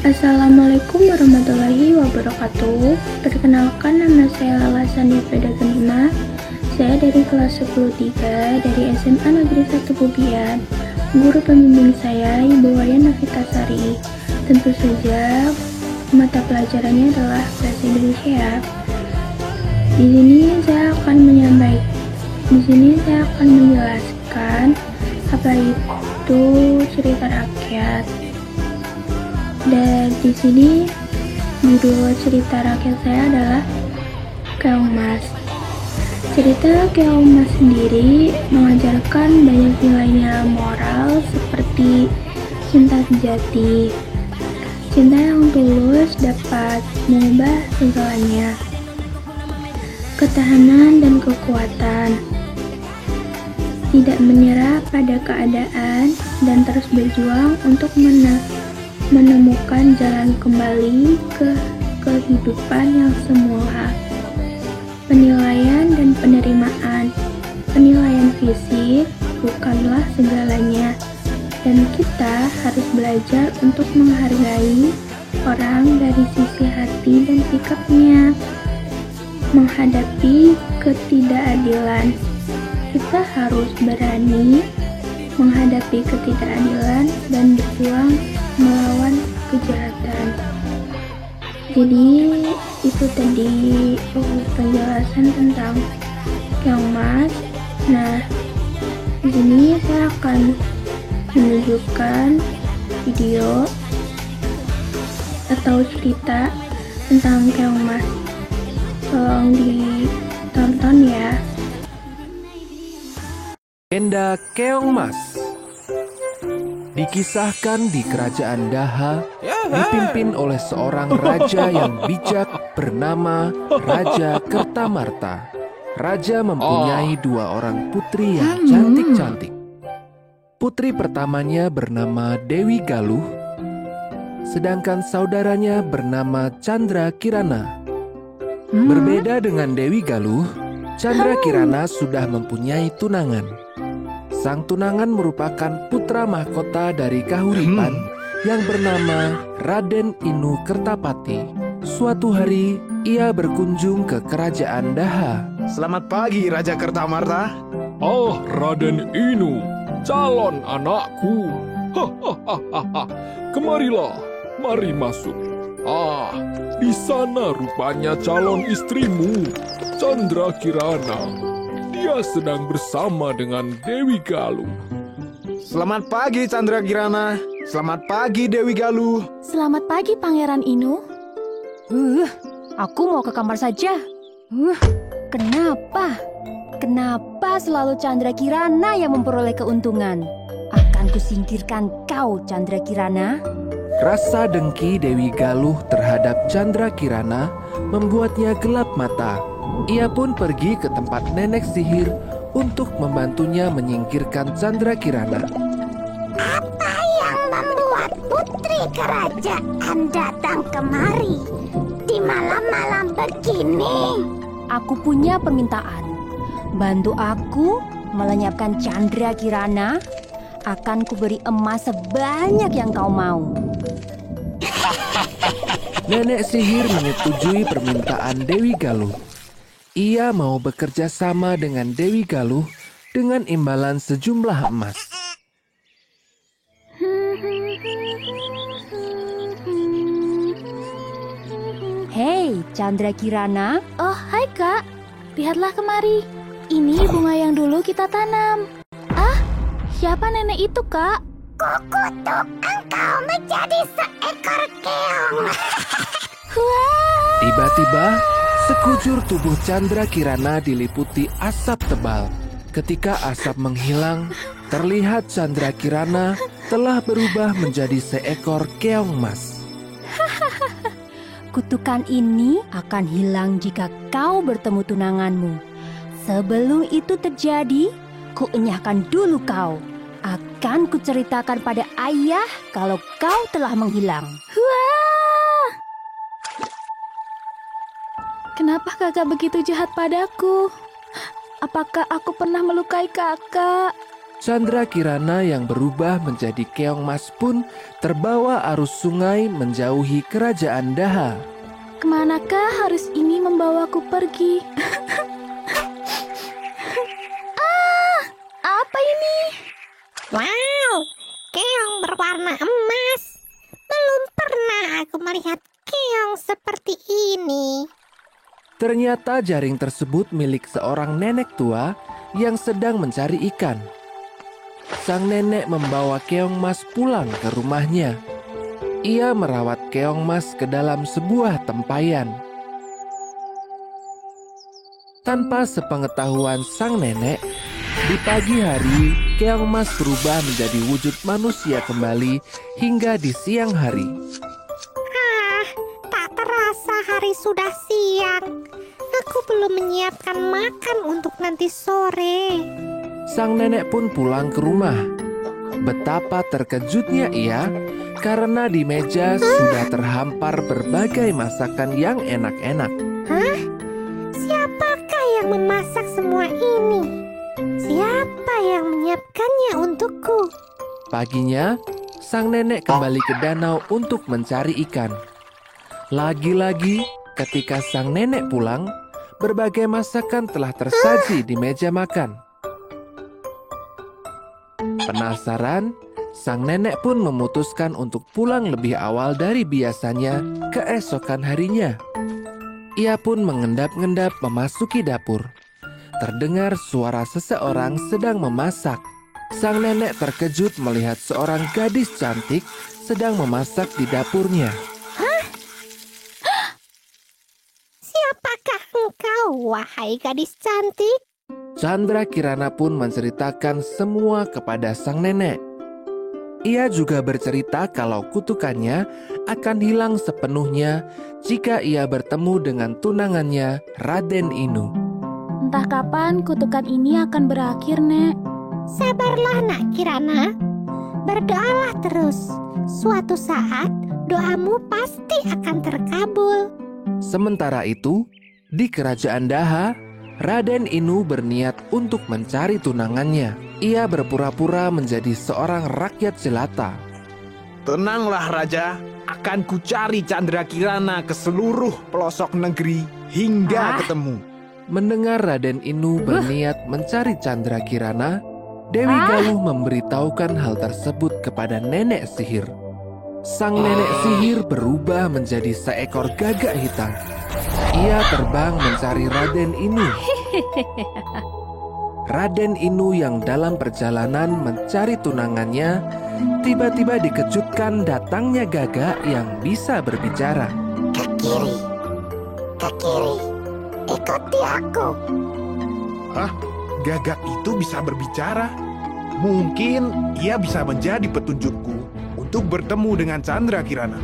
Assalamualaikum warahmatullahi wabarakatuh. Perkenalkan, nama saya Lala Sandi Fedagenima. Saya dari kelas 10-3 dari SMA Negeri 1 Bubian. Guru pembimbing saya Ibu Wayan Novitasari. Tentu saja mata pelajarannya adalah bahasa Indonesia. Di sini saya akan menjelaskan apa itu cerita rakyat. Dan di sini judul cerita rakyat saya adalah Keong Mas. Cerita Keong Mas sendiri mengajarkan banyak nilai-nilai moral seperti cinta sejati. Cinta yang tulus dapat mengubah segalanya. Ketahanan dan kekuatan. Tidak menyerah pada keadaan dan terus berjuang untuk menemukan jalan kembali ke kehidupan yang semula. Penilaian dan penerimaan. Penilaian fisik bukanlah segalanya, dan kita harus belajar untuk menghargai orang dari sisi hati dan sikapnya. Menghadapi ketidakadilan, kita harus berani menghadapi ketidakadilan dan berjuang melawan kejahatan. Jadi itu tadi penjelasan tentang Keong Mas. Nah, di sini saya akan menunjukkan video atau cerita tentang Keong Mas. Tolong ditonton ya. Legenda Keong Mas dikisahkan di kerajaan Daha, dipimpin oleh seorang raja yang bijak bernama Raja Kertamarta. Raja mempunyai dua orang putri yang cantik-cantik. Putri pertamanya bernama Dewi Galuh, sedangkan saudaranya bernama Chandra Kirana. Berbeda dengan Dewi Galuh, Chandra Kirana sudah mempunyai tunangan. Sang tunangan merupakan putra mahkota dari Kahuripan yang bernama Raden Inu Kertapati. Suatu hari, ia berkunjung ke kerajaan Daha. Selamat pagi, Raja Kertamarta. Oh, Raden Inu, calon anakku. Hahaha. Kemarilah, mari masuk. Di sana rupanya calon istrimu, Chandra Kirana. Dia sedang bersama dengan Dewi Galuh. Selamat pagi, Chandra Kirana. Selamat pagi, Dewi Galuh. Selamat pagi, Pangeran Inu. Aku mau ke kamar saja. Kenapa? Kenapa selalu Chandra Kirana yang memperoleh keuntungan? Akan kusingkirkan kau, Chandra Kirana. Rasa dengki Dewi Galuh terhadap Chandra Kirana membuatnya gelap mata. Ia pun pergi ke tempat nenek sihir untuk membantunya menyingkirkan Chandra Kirana. Apa yang membuat putri kerajaan datang kemari di malam-malam begini? Aku punya permintaan. Bantu aku melenyapkan Chandra Kirana. Akan kuberi emas sebanyak yang kau mau. Nenek sihir menyetujui permintaan Dewi Galuh. Ia mau bekerja sama dengan Dewi Galuh dengan imbalan sejumlah emas. Hei, Chandra Kirana. Oh, hai Kak. Lihatlah kemari. Ini bunga yang dulu kita tanam. Siapa nenek itu, Kak? Kukutuk engkau menjadi seekor keong. Tiba-tiba, sekujur tubuh Chandra Kirana diliputi asap tebal. Ketika asap menghilang, terlihat Chandra Kirana telah berubah menjadi seekor keong mas. Kutukan ini akan hilang jika kau bertemu tunanganmu. Sebelum itu terjadi, kuenyahkan dulu kau. Akan kuceritakan pada ayah kalau kau telah menghilang. Kenapa kakak begitu jahat padaku? Apakah aku pernah melukai kakak? Chandra Kirana yang berubah menjadi keong mas pun terbawa arus sungai menjauhi kerajaan Daha. Kemanakah arus ini membawaku pergi? Apa ini? Wow, keong berwarna emas. Belum pernah aku melihat keong seperti ini. Ternyata jaring tersebut milik seorang nenek tua yang sedang mencari ikan. Sang nenek membawa keong mas pulang ke rumahnya. Ia merawat keong mas ke dalam sebuah tempayan. Tanpa sepengetahuan sang nenek, di pagi hari keong mas berubah menjadi wujud manusia kembali hingga di siang hari. Tak terasa hari sudah siang. Aku belum menyiapkan makan untuk nanti sore. Sang nenek pun pulang ke rumah. Betapa terkejutnya ia karena di meja sudah terhampar berbagai masakan yang enak-enak. Hah? Siapakah yang memasak semua ini? Siapa yang menyiapkannya untukku? Paginya, sang nenek kembali ke danau untuk mencari ikan. Lagi-lagi, ketika sang nenek pulang, berbagai masakan telah tersaji di meja makan. Penasaran, sang nenek pun memutuskan untuk pulang lebih awal dari biasanya keesokan harinya. Ia pun mengendap-endap memasuki dapur. Terdengar suara seseorang sedang memasak. Sang nenek terkejut melihat seorang gadis cantik sedang memasak di dapurnya. Siapakah engkau, wahai gadis cantik? Chandra Kirana pun menceritakan semua kepada sang nenek. Ia juga bercerita kalau kutukannya akan hilang sepenuhnya jika ia bertemu dengan tunangannya, Raden Inu. Entah kapan kutukan ini akan berakhir, Nek. Sabarlah, Nak Kirana. Berdoalah terus. Suatu saat doamu pasti akan terkabul. Sementara itu, di kerajaan Daha, Raden Inu berniat untuk mencari tunangannya. Ia berpura-pura menjadi seorang rakyat jelata. Tenanglah Raja, akan kucari Chandra Kirana ke seluruh pelosok negeri hingga ketemu. Mendengar Raden Inu berniat mencari Chandra Kirana, Dewi Galuh memberitahukan hal tersebut kepada nenek sihir. Sang nenek sihir berubah menjadi seekor gagak hitam. Ia terbang mencari Raden Inu. Raden Inu yang dalam perjalanan mencari tunangannya, tiba-tiba dikejutkan datangnya gagak yang bisa berbicara. Ke kiri, ikuti aku. Hah? Gagak itu bisa berbicara? Mungkin ia bisa menjadi petunjukku untuk bertemu dengan Chandra Kirana.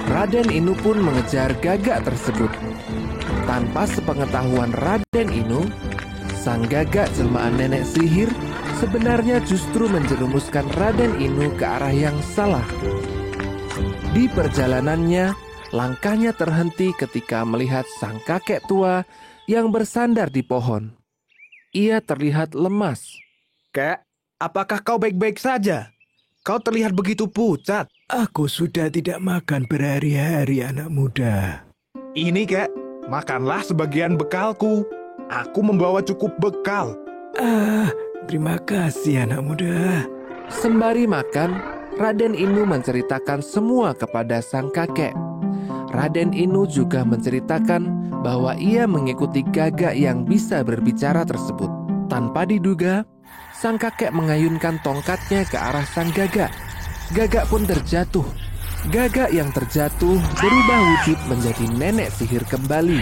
Raden Inu pun mengejar gagak tersebut. Tanpa sepengetahuan Raden Inu, sang gagak jelmaan nenek sihir sebenarnya justru menjerumuskan Raden Inu ke arah yang salah. Di perjalanannya, langkahnya terhenti ketika melihat sang kakek tua yang bersandar di pohon. Ia terlihat lemas. Kek, apakah kau baik-baik saja? Kau terlihat begitu pucat. Aku sudah tidak makan berhari-hari, anak muda. Ini kek, makanlah sebagian bekalku. Aku membawa cukup bekal. Terima kasih, anak muda. Sembari makan, Raden Inu menceritakan semua kepada sang kakek. Raden Inu juga menceritakan bahwa ia mengikuti gagak yang bisa berbicara tersebut. Tanpa diduga, sang kakek mengayunkan tongkatnya ke arah sang gagak. Gagak pun terjatuh. Gagak yang terjatuh berubah wujud menjadi nenek sihir kembali.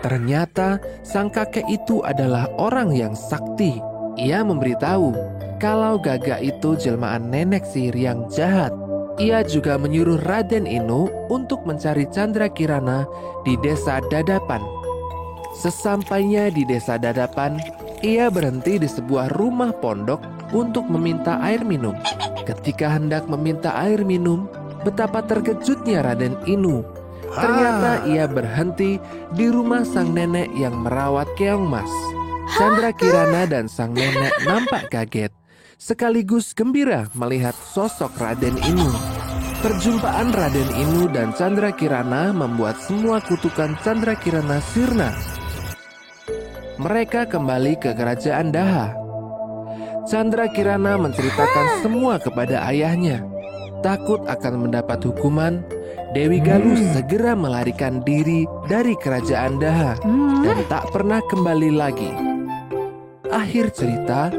Ternyata sang kakek itu adalah orang yang sakti. Ia memberitahu kalau gagak itu jelmaan nenek sihir yang jahat. Ia juga menyuruh Raden Inu untuk mencari Chandra Kirana di desa Dadapan. Sesampainya di desa Dadapan, ia berhenti di sebuah rumah pondok untuk meminta air minum. Ketika hendak meminta air minum, betapa terkejutnya Raden Inu. Ternyata ia berhenti di rumah sang nenek yang merawat keong mas. Chandra Kirana dan sang nenek nampak kaget, sekaligus gembira melihat sosok Raden Inu. Perjumpaan Raden Inu dan Chandra Kirana membuat semua kutukan Chandra Kirana sirna. Mereka kembali ke kerajaan Daha. Chandra Kirana menceritakan semua kepada ayahnya. Takut akan mendapat hukuman, Dewi Galuh segera melarikan diri dari kerajaan Daha dan tak pernah kembali lagi. Akhir cerita,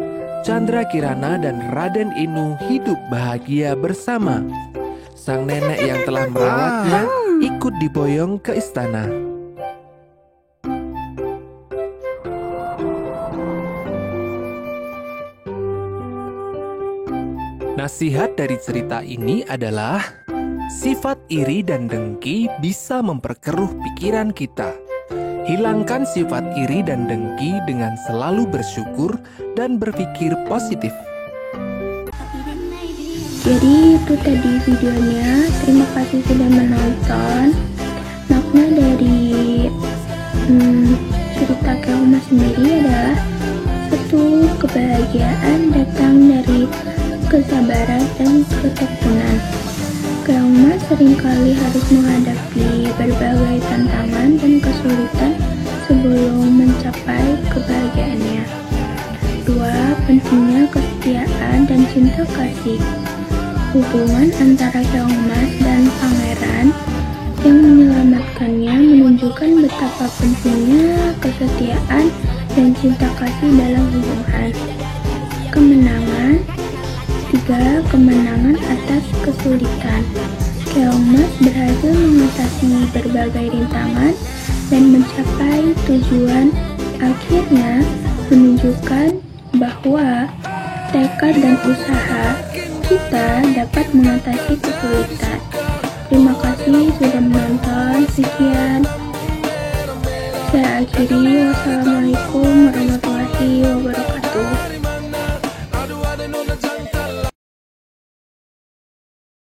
Chandra Kirana dan Raden Inu hidup bahagia bersama. Sang nenek yang telah merawatnya ikut diboyong ke istana. Nasihat dari cerita ini adalah sifat iri dan dengki bisa memperkeruh pikiran kita. Hilangkan sifat iri dan dengki dengan selalu bersyukur dan berpikir positif. Jadi itu tadi videonya. Terima kasih sudah menonton. Makna dari cerita Keong Mas sendiri adalah satu, kebahagiaan datang dari kesabaran dan ketekunan. Keong Mas seringkali harus menghadapi berbagai tantangan dan kesulitan sebelum mencapai kebahagiaannya. Dua, pentingnya kesetiaan dan cinta kasih. Hubungan antara Keong Mas dan pangeran yang menyelamatkannya menunjukkan betapa pentingnya kesetiaan dan cinta kasih dalam hubungan. Kemenangan. 3. Kemenangan atas kesulitan. Keong Mas berhasil mengatasi berbagai rintangan dan mencapai tujuan. Akhirnya menunjukkan bahwa tekad dan usaha kita dapat mengatasi kesulitan. Terima kasih sudah menonton. Sekian. Saya akhiri. Wassalamualaikum warahmatullahi wabarakatuh.